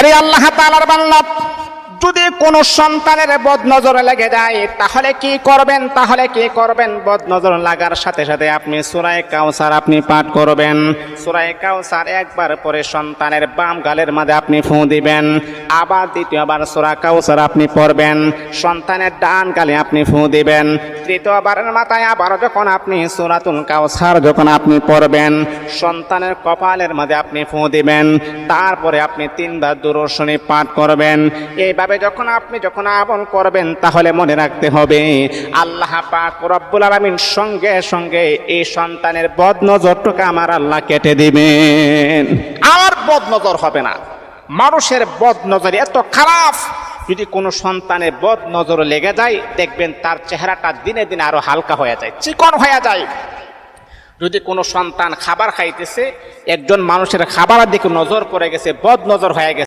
আরে আল্লাহ তাআলার বান্দা, যদি কোনো সন্তানের বদনজর লেগে যায় তাহলে কি করবেন? বদনজর লাগার সাথে সাথে আপনি সূরা কাউসার আপনি পাঠ করবেন। সূরা কাউসার একবার পরে সন্তানের বাম গালের মাঝে আপনি ফু দিবেন, আবার দ্বিতীয়বার সূরা কাউসার আপনি পড়বেন, সন্তানের ডান গালে আপনি ফু দিবেন, তৃতীয়বারের মাথায় আবার যখন আপনি সূরাতুল কাউসার যখন আপনি পড়বেন, সন্তানের কপালের মাঝে আপনি ফু দিবেন, তারপরে আপনি 3 বার দুরূদ শরীফ পাঠ করবেন। এইভাবে যখন আমল করবেন তাহলে মনে রাখতে হবে আল্লাহ পাক রব্বুল আলামিন সঙ্গে সঙ্গে এই সন্তানের বদনজরটাকে আমার আল্লাহ কেটে দিবেন, আর বদনজর হবে না। মানুষের বদনজর এত খারাপ, যদি কোনো সন্তানের বদনজর লেগে যায় দেখবেন তার চেহারাটা দিনে দিনে আরো হালকা হয়ে যায়, চিকন হয়ে যায়। যদি কোনো সন্তান খাবার খাইতেছে, একজন মানুষের খাবারের দিকে নজর পড়ে গেছে, বদনজর হয়ে গেছে,